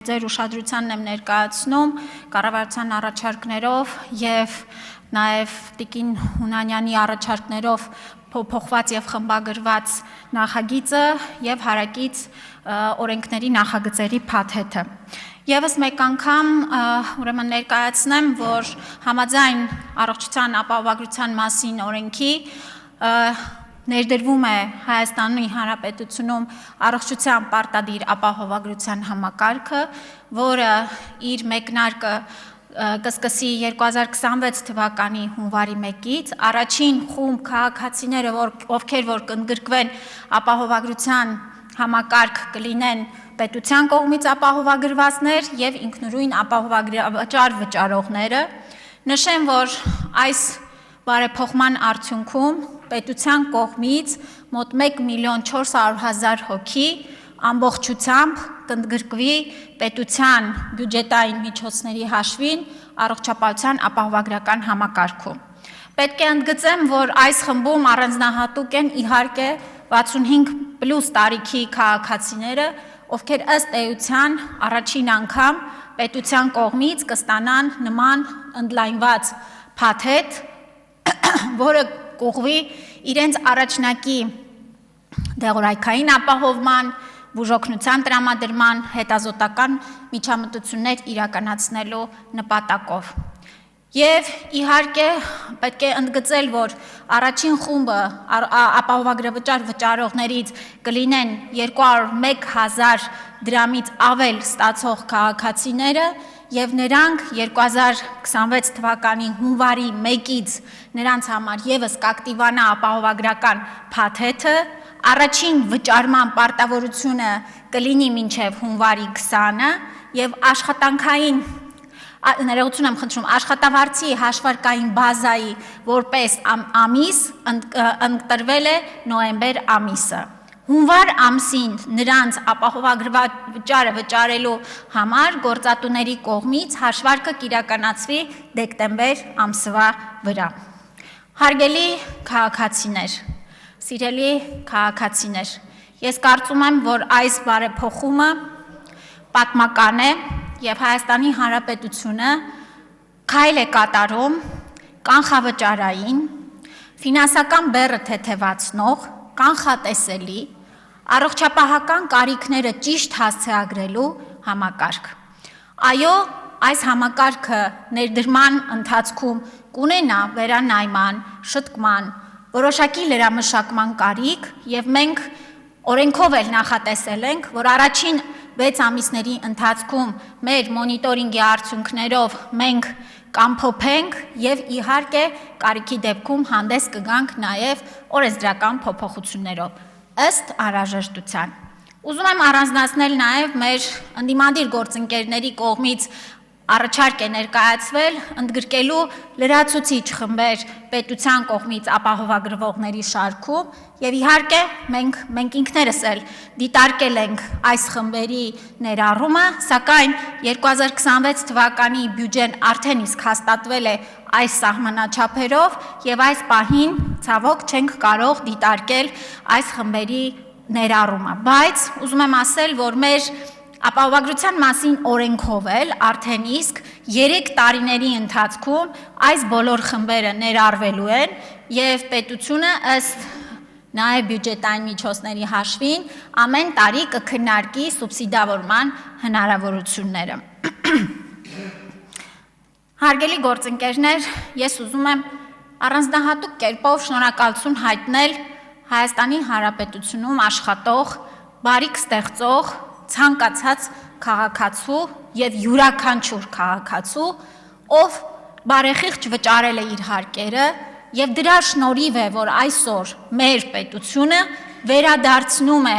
Ձեր ուշադրությանն եմ ներկայացնում կառավարության առաջարկներով եւ նաեւ Տիկին Հունանյանի առաջարկներով փոխված եւ խմբագրված նախագիծը եւ հարակից օրենքների նախագծերի փաթեթը։ Եվս մեկ անգամ ուրեմն ներկայացնեմ, որ համաձայն առողջության ապահովագրության մասին օրենքի ներդրվում է Հայաստանի Հանրապետությունում առողջության պարտադիր ապահովագրության համակարգը, որը իր մեկնարկը կսկսի 2026 թվականի հունվարի 1-ից, առաջին խումբ քաղաքացիները, ովքեր որ կընդգրկվեն ապահովագրության համակարգ կլինեն պետության կողմից ապահովագրվածներ եւ ինքնուրույն ապահովագրավճար վճարողները։ Նշեմ, որ այս բարեփոխման արդյունքում պետության կողմից մոտ 1.400.000 հոգի ամբողջությամբ կընդգրկվի պետության բյուջետային միջոցների հաշվին առողջապահության ապահովագրական համակարգում։ Պետք է ընդգծեմ, որ այս խմբում առանձնահատուկ են իհարկե 65+ տարիքի քաղաքացիները, ովքեր ըստ էության առաջին անգամ պետության կողմից կստանան նման ընդլայնված փաթեթ, որը կուղղվի իրենց առաջնակի դեղորայքային ապահովման, բուժօգնության տրամադրման, հետազոտական միջամտություններ իրականացնելու նպատակով։ Եւ իհարկե պետք է ընդգծել, որ առաջին խումբը ապահովագրավճար վճարողներից կլինեն 201.000 դրամից ավել ստացող քաղաքացիները եւ նրանք 2026 թվականի հունվարի 1-ից նրանց համար եւս կակտիվանա ապահովագրական փաթեթը, առաջին վճարման պարտավորությունը կլինի մինչեւ հունվարի 20-ը եւ աշխատանքային ներողություն եմ խնդրում, աշխատավարձի հաշվարկային բազայի որպես ամիս ընտրվել է նոյեմբեր ամիսը։ Հունվար ամսին նրանց ապահովագրավճարը վճարելու համար գործատուների կողմից հաշվարկը կիրականացվի դեկտեմբեր ամսվա վրա։ Հարգելի քաղաքացիներ, սիրելի քաղաքացիներ, ես կարծում եմ, որ այս բարեփոխումը պատմական է եւ Հայաստանի Հանրապետությունը քայլ է կատարում կանխավճարային, ֆինանսական բեռը թեթևացնող, կանխատեսելի, առողջապահական կարիքները ճիշտ հասցեագրելու համակարգ։ Այո, այս համակարգը ներդրման ընթացքում կունենա վերանայման, շտկման, որոշակի լրամշակման կարիք եւ մենք օրենքով էլ նախատեսել ենք, որ առաջին 6 ամիսների ընթացքում մեր մոնիտորինգի արդյունքներով մենք կամփոփենք եւ իհարկե կարիքի դեպքում հանդես կգանք նաեւ օրենսդրական փոփոխություններով ըստ անհրաժեշտության։ Ուզում եմ առանձնացնել նաեւ մեր ընդդիմադիր գործընկերների կողմից առաջարկ է ներկայացվել ընդգրկելու լրացուցիչ խմբեր պետության կողմից ապահովագրվողների շարքում եւ իհարկե մենք ինքներս էլ դիտարկել ենք այս խմբերի ներառումը, սակայն 2026 թվականի բյուջեն արդեն իսկ հաստատվել է այս սահմանաչափերով եւ այս պահին ցավոք չենք կարող դիտարկել այս խմբերի ներառումը, բայց ուզում եմ ասել, որ մեր ապահովագրության մասին օրենքով էլ արդեն իսկ 3 տարիների ընթացքում այս բոլոր խմբերը ներառվելու են եւ պետությունը ըստ նաեւ բյուջետային միջոցների հաշվին ամեն տարի կքննարկի սուբսիդավորման հնարավորությունները։ Հարգելի գործընկերներ, ես ուզում եմ առանձնահատուկ կերպով շնորհակալություն հայտնել Հայաստանի Հանրապետությունում աշխատող, բարիք ստեղծող ցանկացած քաղաքացու եւ յուրաքանչյուր քաղաքացու, ով բարեխիղճ վճարել է իր հարկերը եւ դրա շնորհիվ է, որ այսօր մեր պետությունը վերադարձնում է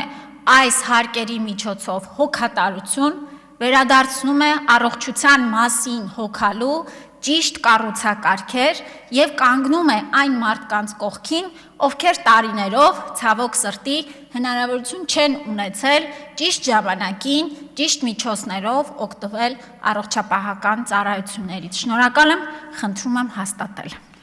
այս հարկերի միջոցով հոգատարություն, վերադարձնում է առողջության մասին հոգալու ճիշտ կառուցակարգեր եւ կանգնում է այն մարդկանց կողքին, ովքեր տարիներով ցավոք սրտի հնարավորություն չեն ունեցել ճիշտ ժամանակին, ճիշտ միջոցներով օգտվել առողջապահական ծառայություններից։ Շնորհակալ եմ, խնդրում եմ հաստատել։